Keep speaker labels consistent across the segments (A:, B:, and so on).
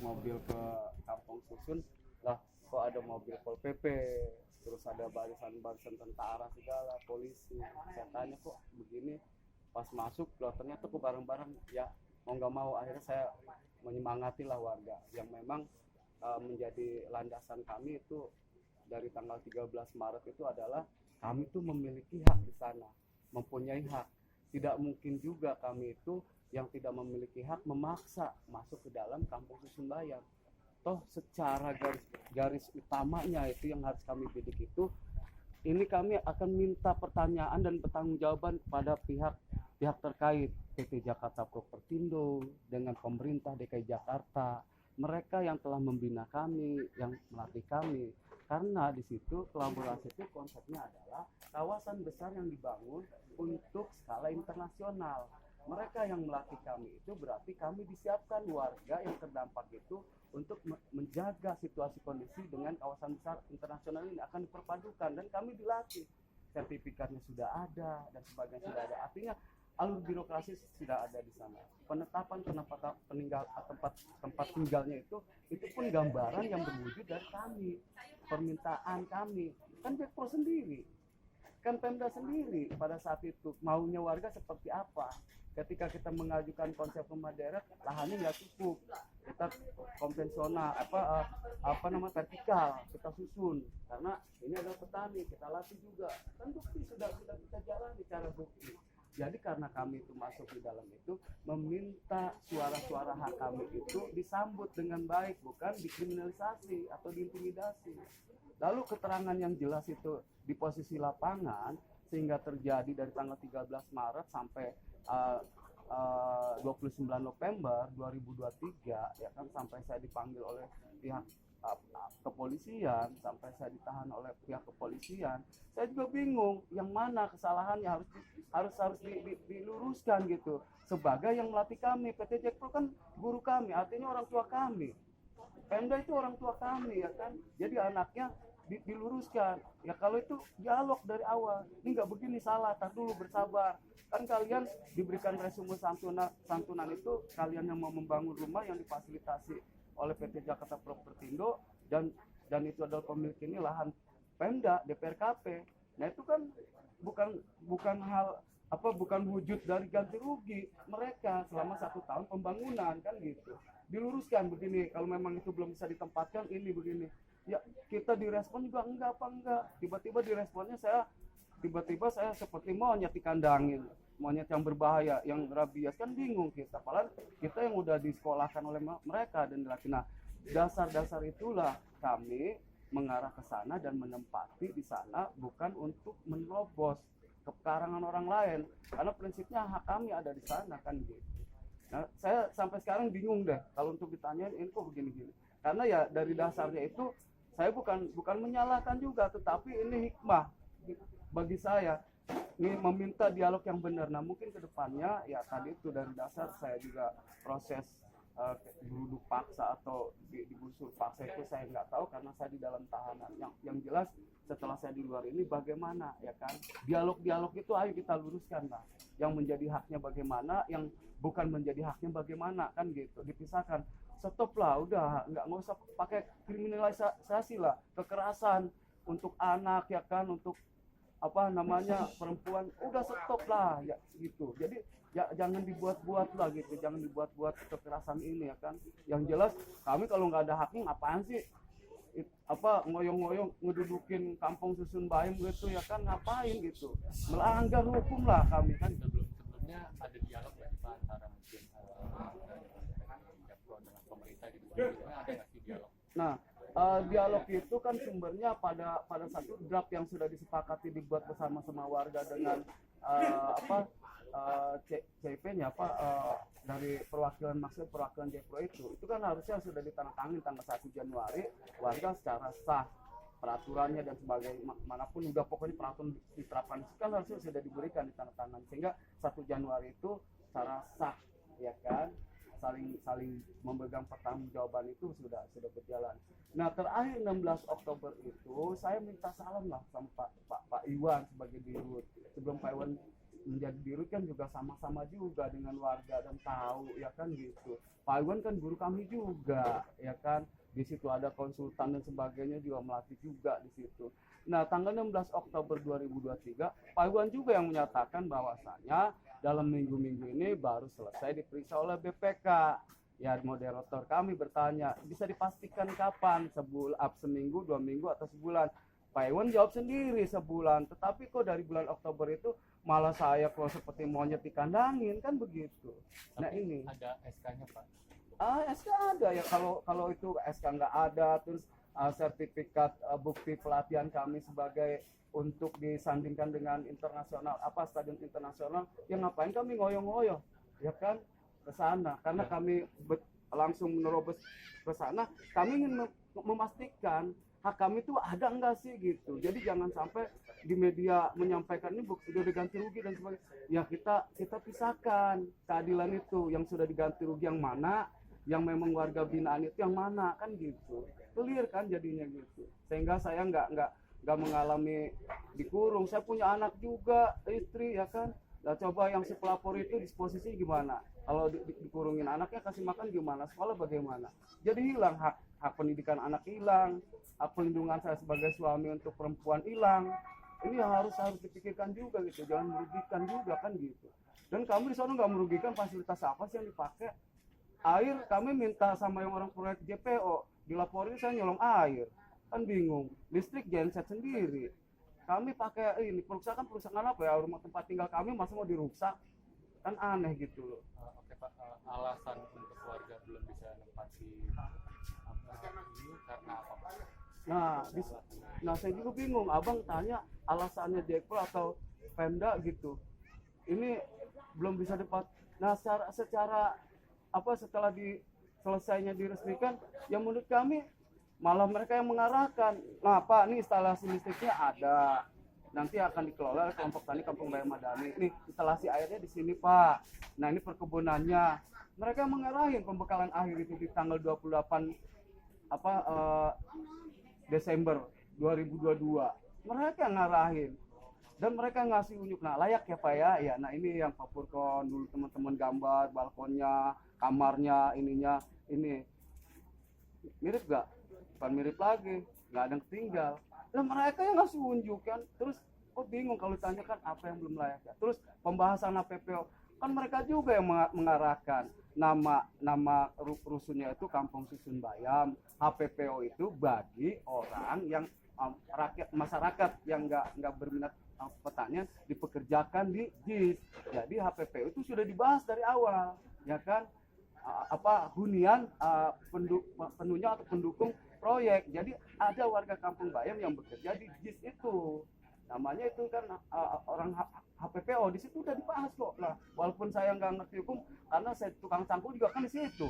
A: mobil ke Kampung Susun, lah kok ada mobil Pol PP, terus ada barisan-barisan tentara segala, polisi. Saya tanya kok begini, pas masuk lah ternyata kok bareng-bareng, ya mau nggak mau akhirnya saya menyemangati lah warga yang memang menjadi landasan kami itu dari tanggal 13 Maret itu adalah kami itu memiliki hak di sana, mempunyai hak. Tidak mungkin juga kami itu yang tidak memiliki hak memaksa masuk ke dalam Kampung Susun Bayam. Toh secara garis utamanya itu yang harus kami bidik itu, ini kami akan minta pertanyaan dan pertanggungjawaban kepada pihak terkait, PT Jakarta Propertindo dengan pemerintah DKI Jakarta, mereka yang telah membina kami, yang melatih kami. Karena di situ kolaborasi itu konsepnya adalah kawasan besar yang dibangun untuk skala internasional. Mereka yang melatih kami itu berarti kami disiapkan warga yang terdampak itu untuk menjaga situasi kondisi dengan kawasan besar internasional ini akan diperpadukan, dan kami dilatih, sertifikatnya sudah ada dan sebagainya sudah ada. Artinya alur birokrasi sudah ada di sana. Penetapan tempat tinggalnya itu pun gambaran yang berwujud dari kami, permintaan kami, kan Bepro sendiri, kan Pemda sendiri pada saat itu maunya warga seperti apa. Ketika kita mengajukan konsep rumah deret, lahannya nggak cukup, kita konvensional vertikal kita susun, karena ini adalah petani, kita latih juga, kan bukti sudah kita jalan cara bukti. Jadi karena kami itu masuk di dalam itu meminta suara-suara hak kami itu disambut dengan baik, bukan dikriminalisasi atau diintimidasi. Lalu keterangan yang jelas itu di posisi lapangan, sehingga terjadi dari tanggal 13 Maret sampai 29 November 2023, ya kan, sampai saya dipanggil oleh pihak kepolisian, sampai saya ditahan oleh pihak kepolisian. Saya juga bingung yang mana kesalahannya, harus diluruskan gitu. Sebagai yang melatih kami, PT Jakpro kan guru kami, artinya orang tua kami. Pemda itu orang tua kami, ya kan. Jadi anaknya diluruskan. Ya kalau itu dialog dari awal. Ini nggak begini, salah, tar dulu, bersabar. Kan kalian diberikan resume santunan itu, kalian yang mau membangun rumah yang difasilitasi oleh PT Jakarta Propertindo, dan itu adalah pemilik ini lahan Pemda, DPRKP. Nah itu kan bukan hal bukan wujud dari ganti rugi mereka selama 1 tahun pembangunan, kan gitu. Diluruskan begini, kalau memang itu belum bisa ditempatkan, ini begini. Ya kita direspon juga enggak. Tiba-tiba diresponnya saya seperti monyet dikandangin, monyet yang berbahaya, yang rabies, kan bingung kita. Padahal kita yang udah disekolahkan oleh mereka dan dilatih. Nah, dasar-dasar itulah kami mengarah ke sana dan menempati di sana, bukan untuk menerobos ke karangan orang lain, karena prinsipnya hak kami ada di sana, kan gitu. Nah, saya sampai sekarang bingung deh kalau untuk ditanyain ini kok begini-gini. Karena ya dari dasarnya itu saya bukan menyalahkan juga, tetapi ini hikmah bagi saya. Ini meminta dialog yang benar. Nah, mungkin kedepannya ya tadi itu dari dasar saya juga proses geruduk paksa atau digusur paksa itu saya nggak tahu, karena saya di dalam tahanan. Yang jelas setelah saya di luar ini bagaimana, ya kan, dialog itu ayo kita luruskan lah, yang menjadi haknya bagaimana, yang bukan menjadi haknya bagaimana, kan gitu, dipisahkan. Stop lah, udah nggak usah pakai kriminalisasi lah kekerasan untuk anak, ya kan, untuk perempuan, udah stop lah ya gitu. Jadi ya jangan dibuat-buat lah gitu, jangan dibuat-buat kekerasan ini, ya kan. Yang jelas kami kalau nggak ada haknya ngapain sih ngoyong-ngoyong ngedudukin Kampung Susun Bayam gitu, ya kan, ngapain gitu, melanggar hukum lah kami, kan.
B: Sebelumnya ada dialog nggak Pak antara mungkin Jakpro dengan pemerintah gitu, sebelumnya ada nggak sih dialog?
A: Nah, dialog itu kan sumbernya pada satu draft yang sudah disepakati dibuat bersama-sama warga dengan CIP-nya dari perwakilan Jakpro itu kan harusnya sudah ditandatangani tanggal 1 Januari, warga secara sah peraturannya dan sebagainya, manapun udah pokoknya peraturan diterapkan itu kan harusnya sudah diberikan ditandatangani, sehingga 1 Januari itu secara sah, ya kan, saling memegang pertanggungjawaban itu sudah berjalan. Nah, terakhir 16 Oktober itu saya minta salam lah sama Pak Iwan sebagai dirut. Sebelum Pak Iwan menjadi dirut kan juga sama-sama juga dengan warga dan tahu ya kan gitu. Pak Iwan kan guru kami juga ya kan, di situ ada konsultan dan sebagainya juga melatih juga di situ. Nah, tanggal 16 Oktober 2023 Pak Iwan juga yang menyatakan bahwasanya dalam minggu-minggu ini baru selesai diperiksa oleh BPK. Ya, moderator kami bertanya, bisa dipastikan kapan? Seminggu, 2 minggu, atau sebulan? Pak Iwan jawab sendiri sebulan. Tetapi kok dari bulan Oktober itu malah saya kok seperti monyet dikandangin, kan begitu. Nah
B: Tapi
A: ini,
B: ada SK-nya Pak.
A: SK ada ya, kalau itu SK nggak ada, terus sertifikat bukti pelatihan kami sebagai untuk disandingkan dengan internasional, apa stadion internasional, ya ngapain kami ngoyo-ngoyo, ya kan, ke sana, karena kami langsung menerobos ke sana, kami ingin memastikan hak kami itu ada enggak sih gitu. Jadi jangan sampai di media menyampaikan ini sudah diganti rugi dan sebagainya. Ya kita pisahkan keadilan itu, yang sudah diganti rugi yang mana, yang memang warga binaan itu yang mana, kan gitu. Clear kan jadinya gitu. Sehingga saya nggak mengalami dikurung. Saya punya anak juga, istri ya kan. Nah, coba yang si pelapor itu disposisi gimana? Kalau dikurungin anaknya kasih makan gimana? Sekolah bagaimana? Jadi hilang hak pendidikan anak, hilang hak pelindungan saya sebagai suami untuk perempuan hilang. Ini harus dipikirkan juga gitu, jangan merugikan juga kan gitu. Dan kami di sana nggak merugikan, fasilitas apa sih yang dipakai? Air kami minta sama yang orang proyek JPO, dilaporin saya nyolong air, kan bingung. Listrik genset sendiri, kami pakai ini perusahaan apa ya, rumah tempat tinggal kami masa mau dirusak, kan aneh gitu loh.
B: Oke Pak, alasan untuk warga belum bisa menempati ini karena apa Pak?
A: Nah, saya juga bingung. Abang tanya alasannya Dekpol atau Pemda gitu. Ini belum bisa dapat. Nah, secara apa, setelah selesainya diresmikan, ya menurut kami malah mereka yang mengarahkan. Nah, Pak, ini instalasi listriknya ada. Nanti akan dikelola oleh kelompok tani Kampung Bayam Madani. Ini instalasi airnya di sini, Pak. Nah, ini perkebunannya. Mereka mengarahin pembekalan akhir itu di tanggal 28 Desember 2022. Mereka ngarahin dan mereka ngasih unjuk. Nah, layak ya Pak ya. Ya, nah ini yang Pak Purkon dulu teman-teman gambar balkonnya, kamarnya, ininya, ini mirip gak? Bukan mirip lagi, nggak ada yang ketinggal. Dan mereka yang ngasih unjuk kan. Terus kok bingung kalau ditanyakan apa yang belum layak ya. Terus pembahasan HPPO kan mereka juga yang mengarahkan. Nama rusunnya itu Kampung Susun Bayam. HPPO itu bagi orang yang masyarakat yang nggak berminat pertanian dipekerjakan di JIS. Jadi HPPO itu sudah dibahas dari awal, ya kan? Hunian penuhnya atau pendukung proyek. Jadi ada warga Kampung Bayam yang bekerja di JIS itu. Namanya itu kan orang HPPO, di situ udah dibahas kok. Lah, walaupun saya nggak ngerti hukum, karena saya tukang cangkul juga kan di situ.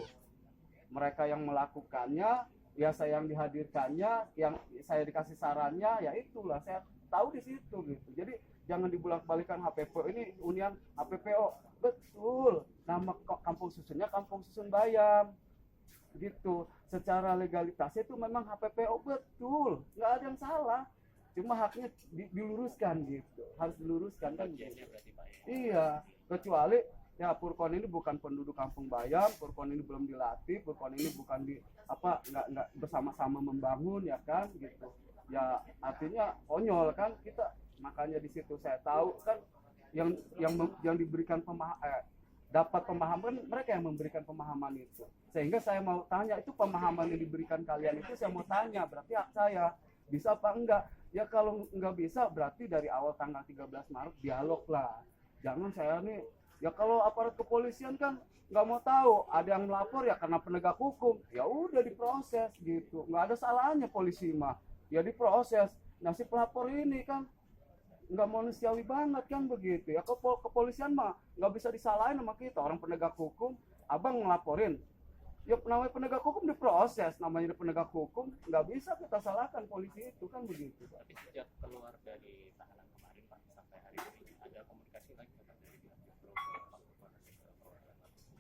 A: Mereka yang melakukannya, ya saya yang dihadirkannya, yang saya dikasih sarannya, ya itulah saya tahu di situ gitu. Jadi jangan dibulak-balikan HPPO ini hunian HPPO. Betul, nama kampung susunnya Kampung Susun Bayam gitu. Secara legalitasnya itu memang HPPO, betul, nggak ada yang salah. Cuma haknya diluruskan gitu, harus diluruskan kan gitu. Iya, kecuali ya Purkon ini bukan penduduk Kampung Bayam, Purkon ini belum dilatih, Purkon ini bukan nggak bersama-sama membangun, ya kan gitu. Ya artinya konyol kan kita. Makanya di situ saya tahu kan yang diberikan dapat pemahaman, mereka yang memberikan pemahaman itu. Sehingga saya mau tanya, itu pemahaman yang diberikan kalian itu saya mau tanya, berarti hak saya bisa apa enggak? Ya kalau nggak bisa berarti dari awal tanggal 13 Maret dialog lah. Jangan saya nih, ya kalau aparat kepolisian kan nggak mau tahu, ada yang melapor ya karena penegak hukum, ya udah diproses gitu, nggak ada salahnya polisi mah, ya diproses. Nah si pelapor ini kan nggak manusiawi banget kan begitu ya, kepolisian mah nggak bisa disalahin sama kita, orang penegak hukum. Abang ngelaporin, ya namanya penegak hukum diproses, namanya penegak hukum, nggak bisa kita salahkan polisi itu kan begitu.
B: Tapi sejak keluar dari tahanan kemarin Pak sampai hari ini ada komunikasi lagi Pak dari pihak Jakpro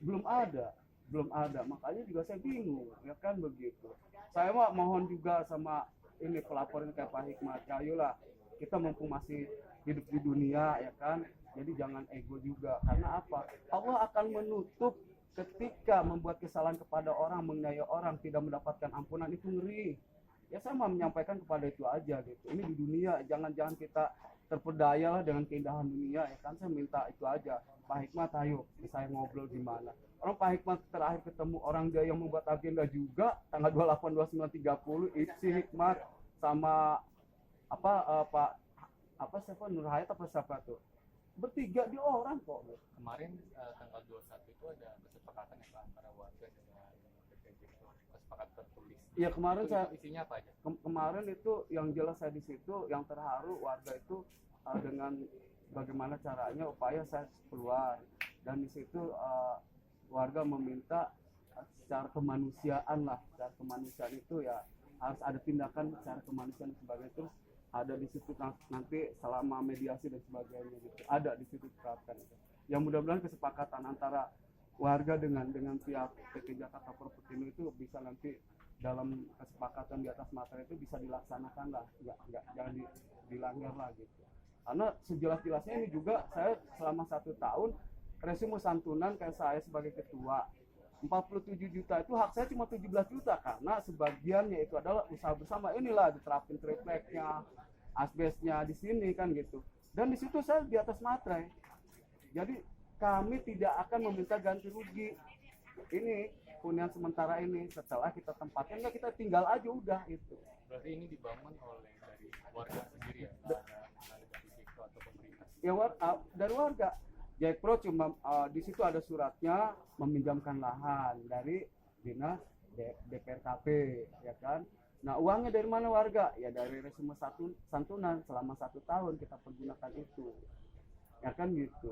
A: belum ada, makanya juga saya bingung ya kan begitu. Saya mah mohon juga sama ini pelapor kayak Pak Hikmat, ayolah kita mumpung masih hidup di dunia ya kan, jadi jangan ego juga. Karena apa, Allah akan menutup ketika membuat kesalahan kepada orang, menganiaya orang, tidak mendapatkan ampunan, itu ngeri. Ya saya mau menyampaikan kepada itu aja gitu. Ini di dunia, jangan kita terpedaya lah dengan keindahan dunia ya kan. Saya minta itu aja. Pak Hikmat, ayo saya ngobrol gimana. Orang Pak Hikmat terakhir ketemu orang dia yang membuat agenda juga tanggal 28, 29, 30, si Hikmat sama Pak siapa, Nur Hayat apa siapa tuh, bertiga di orang kok.
B: Kemarin tanggal 21 itu ada kesepakatan ya Pak antara warga dengan PPJ, kesepakatan tertulis.
A: Iya kemarin
B: itu,
A: saya
B: isinya apa aja?
A: Kemarin itu yang jelas saya di situ yang terharu warga itu dengan bagaimana caranya upaya saya keluar, dan di situ warga meminta secara kemanusiaan lah, secara kemanusiaan itu ya harus ada tindakan secara kemanusiaan dan sebagainya. Terus ada di situ nanti selama mediasi dan sebagainya gitu, ada di situ terapkan itu. Yang mudah-mudahan kesepakatan antara warga dengan pihak PT Jakarta Propertindo itu bisa nanti dalam kesepakatan di atas materai itu bisa dilaksanakan lah, jangan dilanggar lah gitu. Karena sejelas-jelasnya ini juga saya selama 1 tahun resume santunan kayak saya sebagai ketua 47 juta itu hak saya cuma 17 juta karena sebagiannya itu adalah usaha bersama, inilah diterapin tripleknya, asbesnya di sini kan gitu. Dan di situ saya di atas materai. Jadi kami tidak akan meminta ganti rugi. Ini hunian sementara ini setelah kita tempatin kita tinggal aja udah itu.
B: Berarti ini dibangun oleh dari warga sendiri ya? Nggak ada dari Dikto atau pemerintah?
A: Ya dari warga. Jackpro cuma di situ ada suratnya meminjamkan lahan dari dinas DPRKP ya kan. Nah uangnya dari mana warga? Ya dari resume santunan selama 1 tahun kita pergunakan itu ya kan gitu.